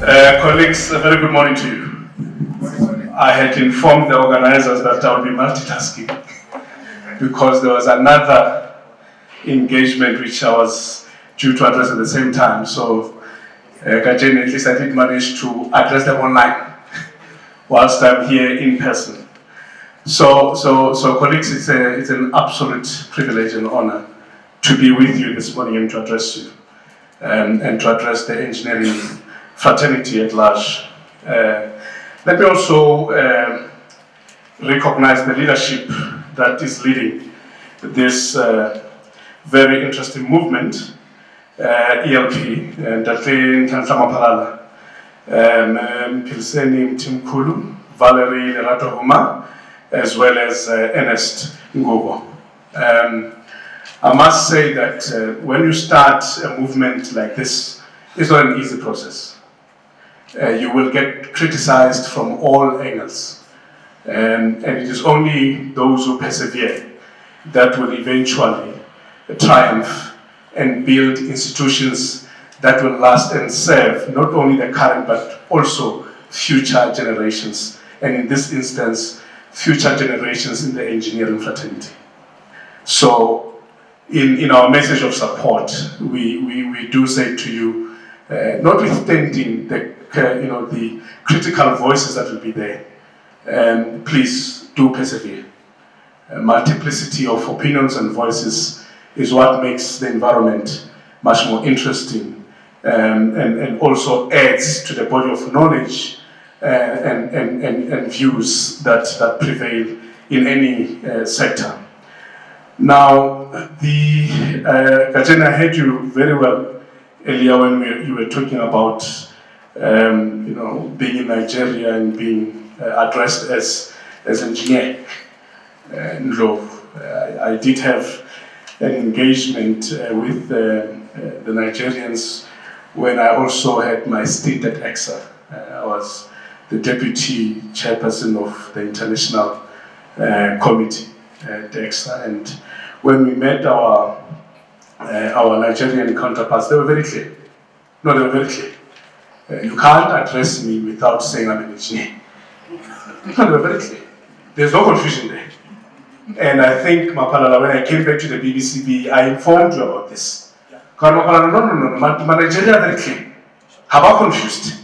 Colleagues, a very good morning to you. I had informed the organizers that I would be multitasking because there was another engagement which I was due to address at the same time. So, at least I did manage to address them online whilst I'm here in person. So colleagues, it's an absolute privilege and honor to be with you this morning and to address you and to address the engineering fraternity at large. Let me also recognize the leadership that is leading this very interesting movement, ELP, and Datlin Tansamapalala, Pilseni Timkulu, Valerie Lerato Huma, as well as Ernest Ngogo. I must say that when you start a movement like this, it's not an easy process. You will get criticized from all angles. And it is only those who persevere that will eventually triumph and build institutions that will last and serve not only the current but also future generations. And in this instance, future generations in the engineering fraternity. So in our message of support, we do say to you, notwithstanding the critical voices that will be there, please do persevere. A multiplicity of opinions and voices is what makes the environment much more interesting and also adds to the body of knowledge and views that prevail in any sector. Now, Kajena, I heard you very well earlier when you were talking about being in Nigeria and being addressed as engineer. I did have an engagement with the Nigerians when I also had my stint at EXA. I was the deputy chairperson of the international committee at EXA, and when we met our Nigerian counterparts, they were very clear. No, they were very clear. You can't address me without saying I'm an engineer. No, they were very clear. There's no confusion there. And I think, Mapalala, when I came back to the BBCB, I informed you about this. Mapalala, no, my Nigeria are very clear. How about confused?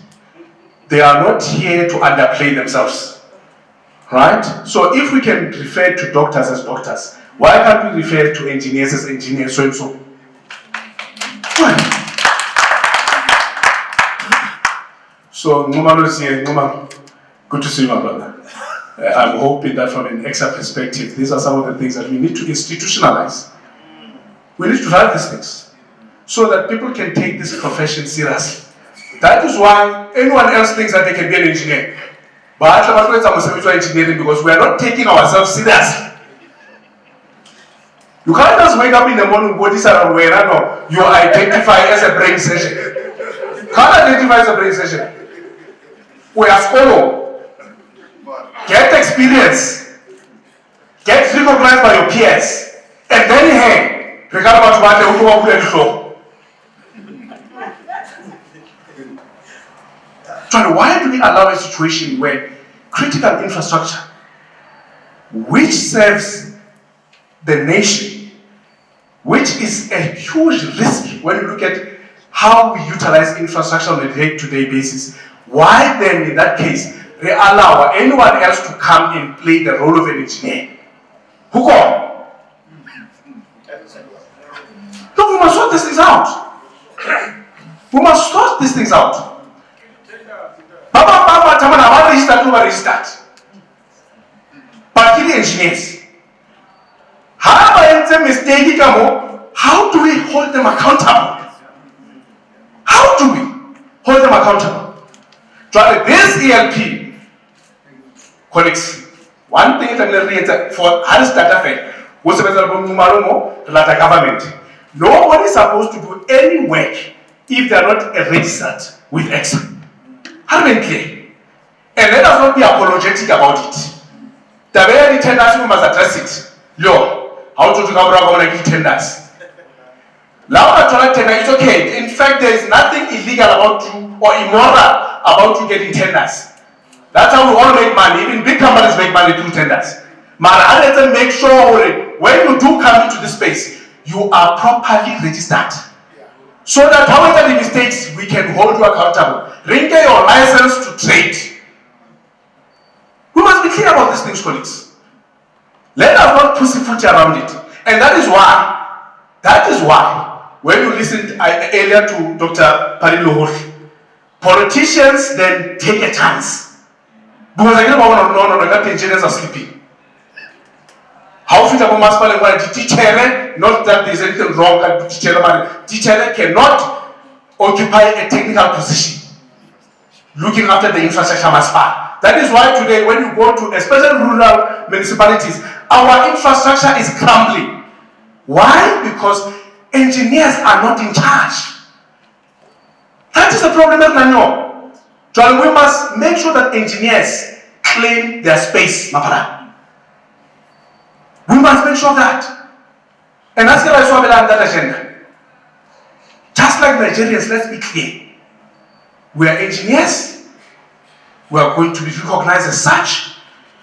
They are not here to underplay themselves. Right? So if we can refer to doctors as doctors, why can't we refer to engineers as engineers, so and so? So, Ngumalo is here. Ngumalo, good to see you, my brother. I'm hoping that from an EXA perspective, these are some of the things that we need to institutionalize. We need to write these things so that people can take this profession seriously. That is why anyone else thinks that they can be an engineer. But I'm engineering because we are not taking ourselves seriously. You can't just wake up in the morning, bodies are aware, no, you identify as a brain session. You can't identify as a brain session. We are follow. Get experience. Get recognized by your peers. And then, hey, regard about what they show. So why do we allow a situation where critical infrastructure, which serves the nation, which is a huge risk when you look at how we utilize infrastructure on a day-to-day basis, why then in that case they allow anyone else to come and play the role of an engineer? Who come? No, we must sort these things out. We must sort these things out. Restart. Particularly engineers. However, mistake, how do we hold them accountable? How do we hold them accountable? This ELP, colleagues, one thing that we read for Harris Data Fed was the government. Nobody is supposed to do any work if they are not registered with EXA. How do we clear? And let us not be apologetic about it. The very tenders we must address it. Yo, how to talk about tenders? Now, it's okay. In fact, there is nothing illegal about you or immoral about you getting tenders. That's how we all make money. Even big companies make money through tenders. But let them make sure when you do come into this space, you are properly registered. So that however the mistakes, we can hold you accountable. Rinke your license to trade. We must be clear about these things, colleagues. Let us not pussyfoot around it. And that is why, when you listened earlier to Dr. Parilo, politicians then take a chance. Because I know that engineers are sleeping. How fit about Maspal teacher, not that there's anything wrong with teacher cannot occupy a technical position looking after the infrastructure Maspal. That is why today when you go to especially rural municipalities, our infrastructure is crumbling. Why? Because engineers are not in charge. That is the problem that I know. So we must make sure that engineers claim their space, Mapara. We must make sure of that. And that's why I saw that agenda. Just like Nigerians, let's be clear. We are engineers. We are going to be recognized as such.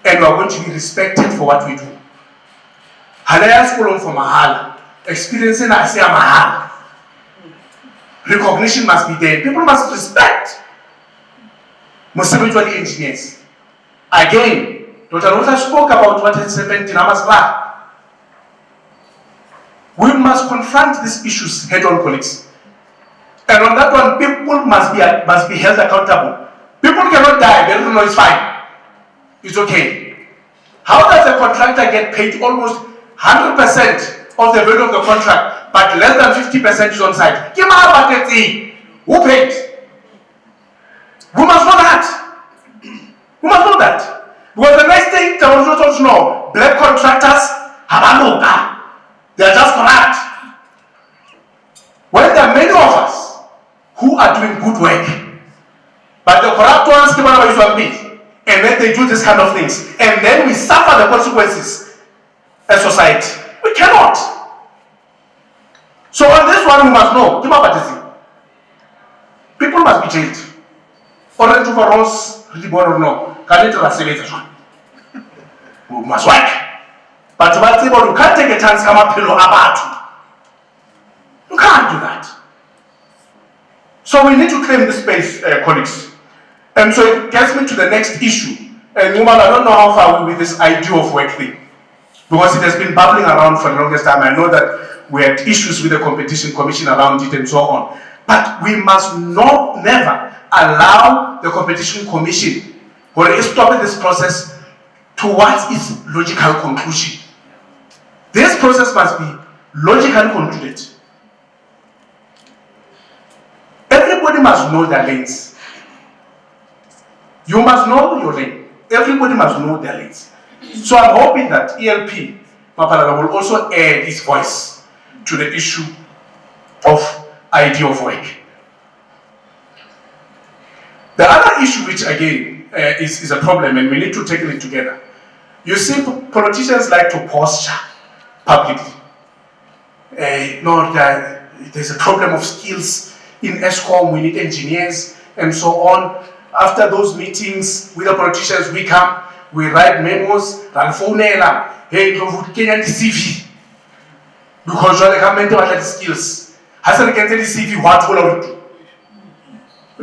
And we are going to be respected for what we do. Halaya school for Mahala. Experiencing Asia Mahala. Recognition must be there. People must respect Muslim engineers. Again, Dr. Rota spoke about what has happened in Amasla. We must confront these issues head-on, colleagues. And on that one, people must be held accountable. People cannot die, they don't know it's fine. It's okay. How does a contractor get paid almost 100% of the value of the contract, but less than 50% is on site? Who paid? We must know that. We must know that. Because the next thing they will also know, black contractors have they are just corrupt. When there are many of us who are doing good work, but the corrupt ones keep on using and then they do this kind of things, and then we suffer the consequences as society. We cannot. So on this one we must know, people must be jailed. Orange overalls, really born or no, can it we must work. But you can't take a chance come up about you. You can't do that. So we need to claim this space, colleagues. And so it gets me to the next issue. And woman, I don't know how far we're with this idea of work thing. Because it has been bubbling around for the longest time. I know that we had issues with the competition commission around it and so on. But we must never allow the competition commission or stop this process towards its logical conclusion. This process must be logically concluded. Everybody must know their lanes. You must know your lane. Everybody must know their lanes. So I'm hoping that ELP Mapalala will also add its voice to the issue of idea of work. The other issue, which again is a problem, and we need to tackle it together. You see, politicians like to posture publicly. There's a problem of skills in ESCOM, we need engineers, and so on. After those meetings with the politicians, we come, we write memos, and phone them, hey, Kenyan CV. Because you're the government about skills. Hasn't get the CV, what will I do?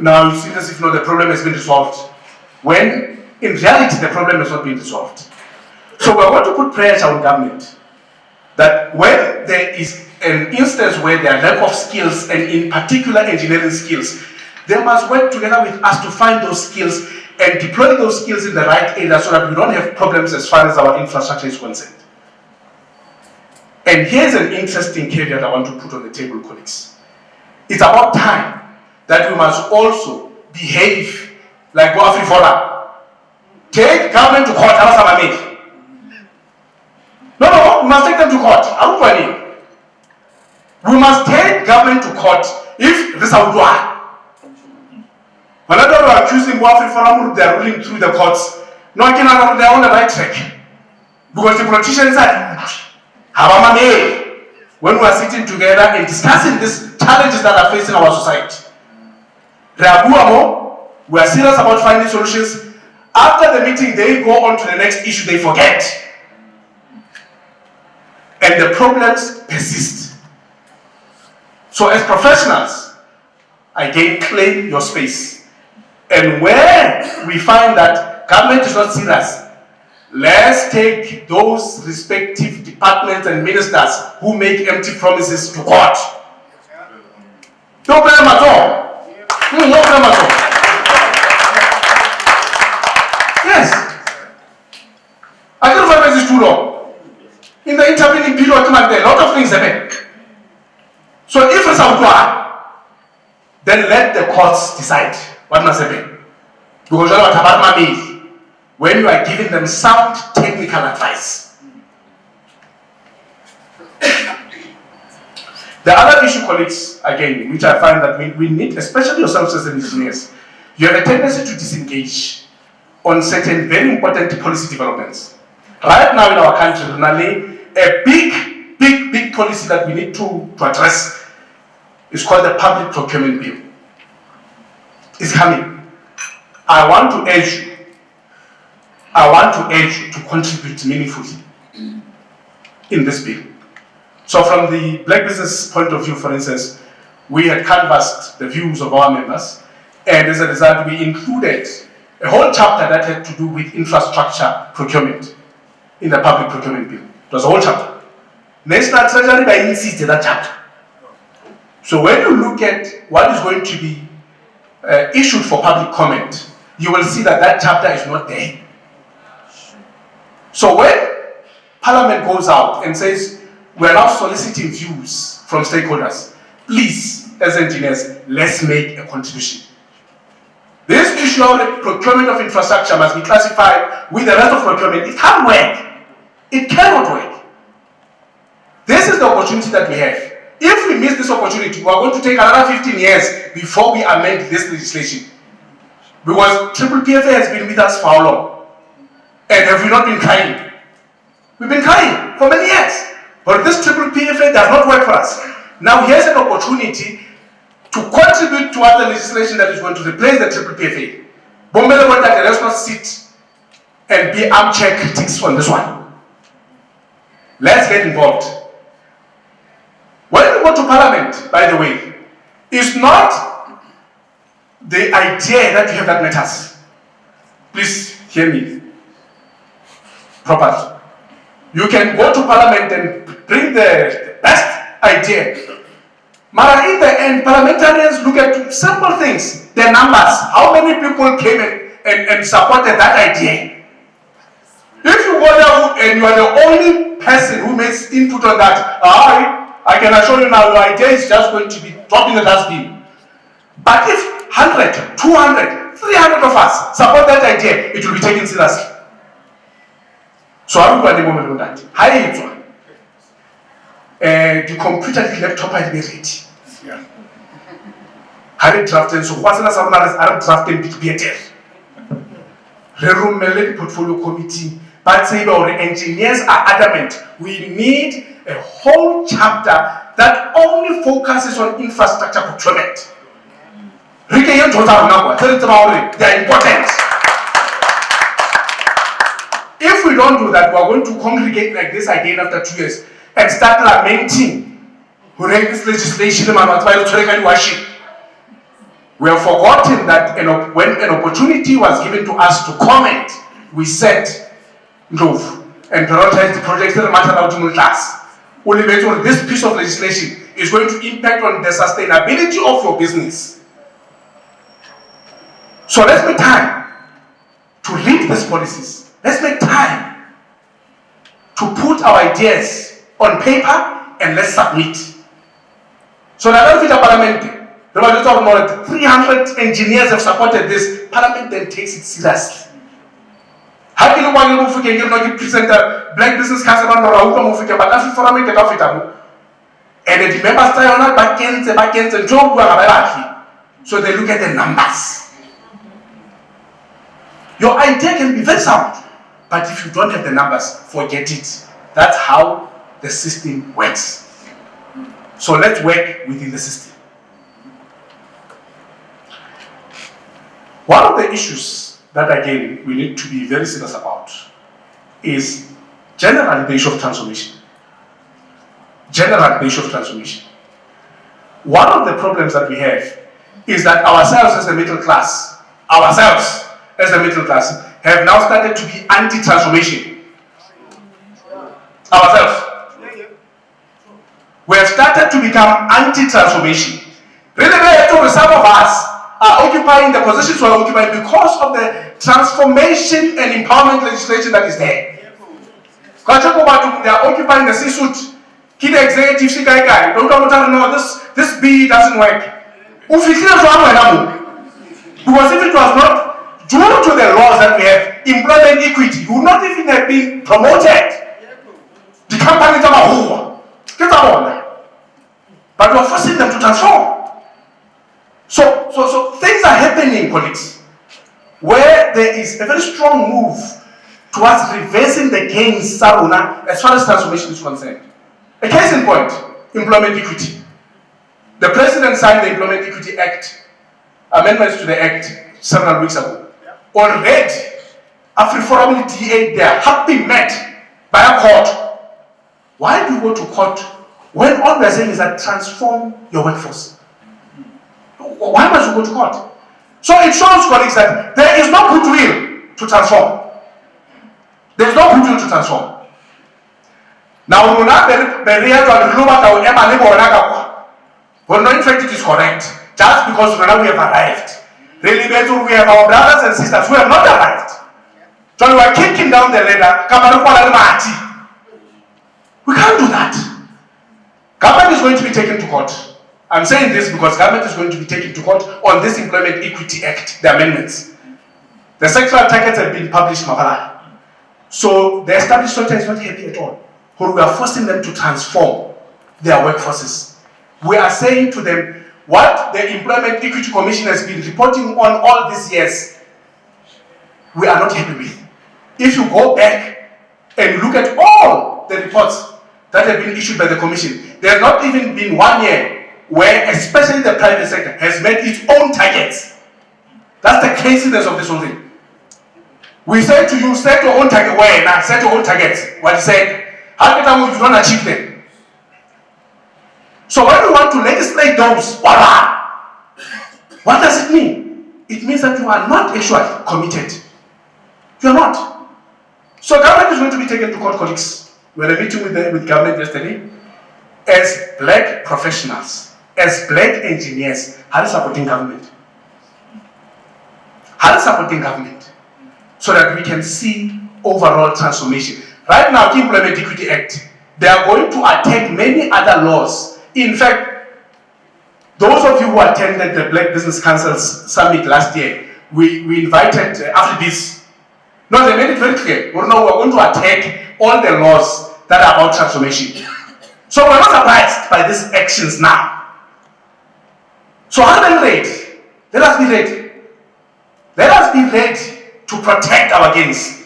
Now you see as if the problem has been resolved. When in reality the problem has not been resolved. So we're going to put pressure on government that when there is an instance where there are lack of skills, and in particular engineering skills, they must work together with us to find those skills and deploy those skills in the right area so that we don't have problems as far as our infrastructure is concerned. And here's an interesting caveat I want to put on the table, colleagues. It's about time that we must also behave like Boafri Fola. Take government to court. No, we must take them to court. We must take government to court if this is how we do. When I don't accuse Boafri Fola, they are ruling through the courts. No, they are on the right track. Because the politicians are when we are sitting together and discussing these challenges that are facing our society. We are serious about finding solutions. After the meeting, they go on to the next issue, they forget. And the problems persist. So as professionals, again, claim your space. And where we find that government is not serious, let's take those respective departments and ministers who make empty promises to court. No problem at all. No problem at all. Yes. I don't know if this is too long. In the intervening period, a lot of things happen. So if it's out, then let the courts decide what must happen. Because you know what about me? When you are giving them sound technical advice. The other issue, colleagues, again, which I find that we need, especially yourselves as engineers, you have a tendency to disengage on certain very important policy developments. Right now in our country, really, a big policy that we need to address is called the Public Procurement Bill. It's coming. I want to urge you to contribute meaningfully in this bill. So from the black business point of view, for instance, we had canvassed the views of our members, and as a result, we included a whole chapter that had to do with infrastructure procurement in the public procurement bill. It was a whole chapter. National Treasury by insisted that chapter. So when you look at what is going to be issued for public comment, you will see that that chapter is not there. So when Parliament goes out and says, we are now soliciting views from stakeholders, please, as engineers, let's make a contribution. This issue of procurement of infrastructure must be classified with the rest of procurement. It can't work. It cannot work. This is the opportunity that we have. If we miss this opportunity, we are going to take another 15 years before we amend this legislation. Because Triple PFA has been with us for how long? And have we not been crying? We've been crying for many years. But this Triple PFA does not work for us. Now here's an opportunity to contribute towards the legislation that is going to replace the Triple PFA. Bombele wants that let us not sit and be armchair critics on this one. Let's get involved. When we go to Parliament, by the way, it's not the idea that you have that matters. Please hear me properly. You can go to Parliament and bring the best idea. But in the end, parliamentarians look at simple things, the numbers, how many people came and supported that idea. If you go there and you are the only person who makes input on that, I can assure you now, your idea is just going to be dropped in the dustbin. But if 100, 200, 300 of us support that idea, it will be taken seriously. So I will go at the moment on that. How is it? The computer, the laptop, I did ready. How did drafting? So what's the someone are drafting better? The portfolio committee, but say our engineers are adamant. We need a whole chapter that only focuses on infrastructure procurement. They are important. If we don't do that, we are going to congregate like this again after 2 years and start lamenting this legislation. We have forgotten that when an opportunity was given to us to comment, we said, move and prioritize the projects that matter out to class. This piece of legislation is going to impact on the sustainability of your business. So let's make time to read these policies. Let's make time to put our ideas on paper and let's submit. So now that Parliament, 300 engineers have supported this. Parliament then takes it seriously. How can you want to Mofokeng present a black business council on Mofokeng, but that's for me get off it. And the members try on that back ends and job. So they look at the numbers. Your idea can be very sound, but if you don't have the numbers, forget it. That's how the system works. So let's work within the system. One of the issues that, again, we need to be very serious about is generally the issue of transformation. Generally, the issue of transformation. One of the problems that we have is that ourselves as the middle class, have now started to be anti-transformation. Ourselves. We have started to become anti-transformation. Really, some of us are occupying the positions we are occupying because of the transformation and empowerment legislation that is there. They are occupying the C-suit. Key executive, no, this B doesn't work. Because if it was not due to the laws that we have, employment equity, you would not even have been promoted. The company is but we are forcing them to transform. So things are happening, colleagues, where there is a very strong move towards reversing the gains Saruna as far as transformation is concerned. A case in point, employment equity. The President signed the Employment Equity Act, amendments to the Act, several weeks ago. Already, AfriForum DA, they are happy met by a court. Why do you go to court when all we are saying is that transform your workforce? Why must you go to court? So it shows, colleagues, that there is no goodwill to transform. There is no goodwill to transform. Now, in fact, it is correct. Just because now we have arrived. Really, we have our brothers and sisters who have not arrived. So we are kicking down the ladder. We can't do that. Government is going to be taken to court. I'm saying this because government is going to be taken to court on this Employment Equity Act, the amendments. The sectoral targets have been published, Mapala. So the established sector is not happy at all. We are forcing them to transform their workforces. We are saying to them, what the Employment Equity Commission has been reporting on all these years, we are not happy with. If you go back and look at all the reports that have been issued by the Commission, there has not even been 1 year where, especially the private sector, has met its own targets. That's the craziness of this whole thing. We say to you, set your own target. Where now? Set your own targets. What he said, how come you don't achieve them? So when we want to legislate those, what does it mean? It means that you are not actually committed. You are not. So government is going to be taken to court, colleagues. We had a meeting with government yesterday. As black professionals, as black engineers, how are you supporting government? How are you supporting government? So that we can see overall transformation. Right now, the Employment Equity Act, they are going to attack many other laws. In fact, those of you who attended the Black Business Council's summit last year, we invited AfriBiz. No, they made it very clear. We're going to attack all the laws that are about transformation. So we're not surprised by these actions now. So how are they ready? Let us be ready. Let us be ready to protect our gains.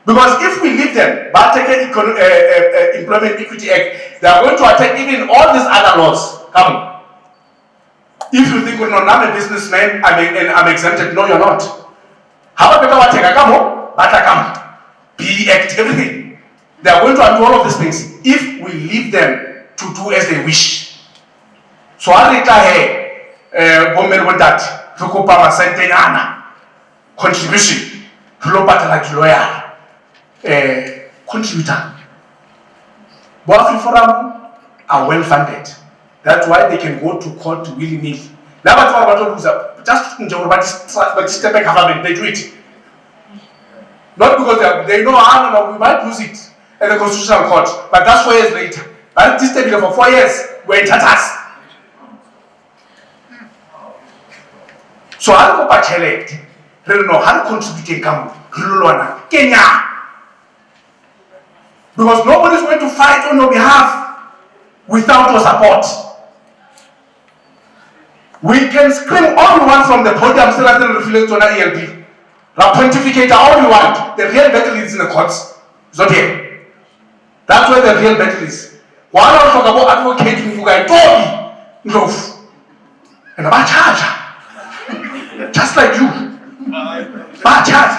Because if we leave them, but take Employment Equity Act, they are going to attack even all these other laws. Come on. If you think, no, I'm a businessman and I'm exempted, no, you're not. How about what take a come? But come. PE Act, everything. They are going to undo all of these things if we leave them to do as they wish. So I retire women with that. Contribution. Lawyer. Contributor. Both forum are well funded. That's why they can go to court willy-nilly. Just step back government, they do it. Not because they know we might lose it at the Constitutional Court, but that's 4 years later. But this step for 4 years, we're in tatters. So I'll go back elect. How contributing come Kenya. Because nobody is going to fight on your behalf without your support. We can scream all we want from the podium, still until reflect on ELP. Pontificate all we want. The real battle is in the courts. It's not here. That's where the real battle is. While I talk about advocating for guy Toby, and about charger, just like you, about charger.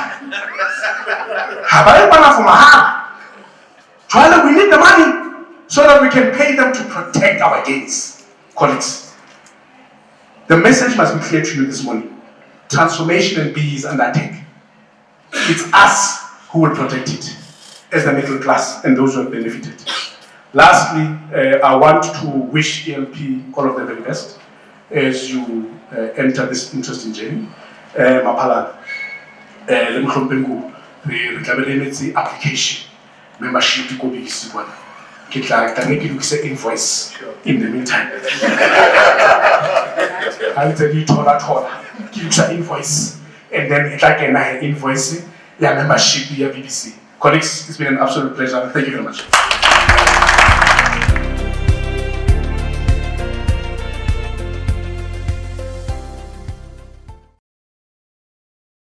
We need the money so that we can pay them to protect our gains, colleagues. The message must be clear to you this morning. Transformation and B is undertaken. It's us who will protect it as the middle class and those who have benefited. Lastly, I want to wish ELP all of the very best as you enter this interesting journey. Mapala, the application, membership, to go big one. Get like the invoice in the meantime. I'll tell you, keep your invoice, and then it's like an invoice, your membership, your BBC. Colleagues, it's been an absolute pleasure. Thank you very much.